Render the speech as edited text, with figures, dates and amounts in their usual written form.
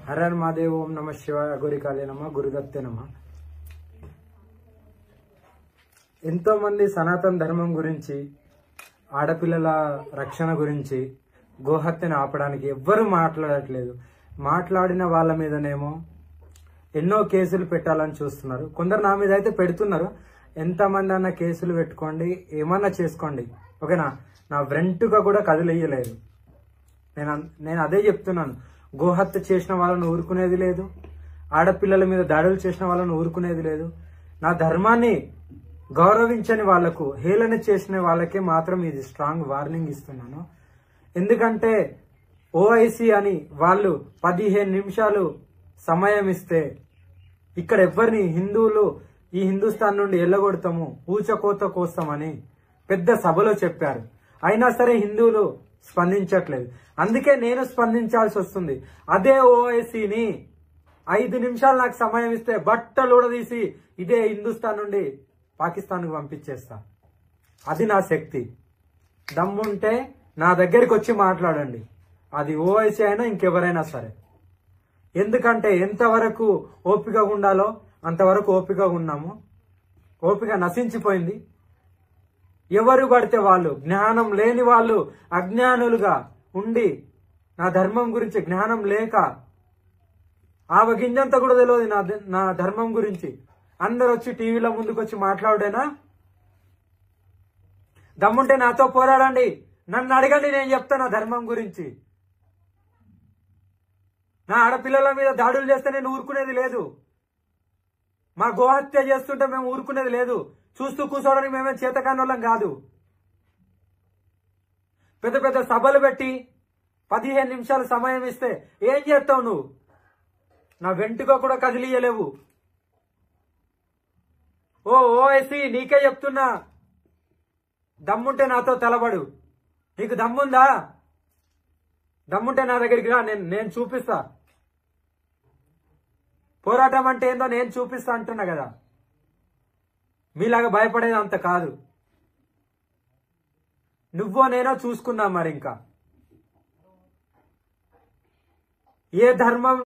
హర హర మహాదేవ్. ఓం నమ శివాయ. గురికాళే నమ. గురుదత్తే నమ. ఎంతో మంది సనాతన ధర్మం గురించి, ఆడపిల్లల రక్షణ గురించి, గోహత్యను ఆపడానికి ఎవ్వరూ మాట్లాడట్లేదు. మాట్లాడిన వాళ్ళ మీదనేమో ఎన్నో కేసులు పెట్టాలని చూస్తున్నారు. కొందరు నా మీద అయితే పెడుతున్నారు. ఎంతమంది అన్న కేసులు పెట్టుకోండి, ఏమన్నా చేసుకోండి, ఓకేనా. నా వెంటుగా కూడా కదిలేయలేదు. నేను అదే చెప్తున్నాను. గోహత్య చేసిన వాళ్ళను ఊరుకునేది లేదు, ఆడపిల్లల మీద దాడులు చేసిన వాళ్ళను ఊరుకునేది లేదు. నా ధర్మాన్ని గౌరవించని వాళ్లకు, హేళన చేసిన వాళ్ళకే మాత్రం ఇది స్ట్రాంగ్ వార్నింగ్ ఇస్తున్నాను. ఎందుకంటే ఓఐసీ అని వాళ్ళు 15 నిమిషాలు సమయం ఇస్తే ఇక్కడ ఎవరిని హిందువులు ఈ హిందుస్థాన్ నుండి ఎల్లగొడతాము, ఊచకోత కోస్తామని పెద్ద సభలో చెప్పారు. అయినా సరే హిందువులు స్పందించట్లేదు. అందుకే నేను స్పందించాల్సి వస్తుంది. అదే ఓఐసీని 5 నిమిషాలు నాకు సమయం ఇస్తే బట్టలు ఊడదీసి ఇదే హిందుస్థాన్ నుండి పాకిస్తాన్కు పంపించేస్తా. అది నా శక్తి. దమ్ముంటే నా దగ్గరికి వచ్చి మాట్లాడండి. అది ఓఐసీ అయినా ఇంకెవరైనా సరే. ఎందుకంటే ఎంతవరకు ఓపిక ఉండాలో అంతవరకు ఓపిక ఉన్నాము. ఓపిక నశించిపోయింది. ఎవరు పడితే వాళ్ళు, జ్ఞానం లేని వాళ్ళు అజ్ఞానులుగా ఉండి, నా ధర్మం గురించి జ్ఞానం లేక, ఆవగింజంతా కూడా తెలియదు నా ధర్మం గురించి, అందరు వచ్చి టీవీలో ముందుకు వచ్చి మాట్లాడేనా? దమ్ముంటే నాతో పోరాడండి, నన్ను అడగండి, నేను చెప్తా నా ధర్మం గురించి. నా ఆడపిల్లల మీద దాడులు చేస్తే నేను ఊరుకునేది లేదు. మా గోహత్య చేస్తుంటే మేము ఊరుకునేది లేదు. చూస్తూ కూర్చోవడానికి మేమే చేతకాని వాళ్ళం కాదు. పెద్ద పెద్ద సభలు పెట్టి 15 నిమిషాలు సమయం ఇస్తే ఏం చేస్తావు నువ్వు? నా వెంటుగా కూడా కదిలియలేవు. ఓఐసీ నీకే చెప్తున్నా, దమ్ముంటే నాతో తలబడు. నీకు దమ్ముందా? దమ్ముంటే నా దగ్గరికి రా, నేను చూపిస్తా. పోరాటం అంటే ఏందో నేను చూపిస్తా అంటున్నా కదా. మీలాగా భయపడేది అంత కాదు. నువ్వో నేనో చూసుకుందాం. మరి ఇంకా ఏ ధర్మం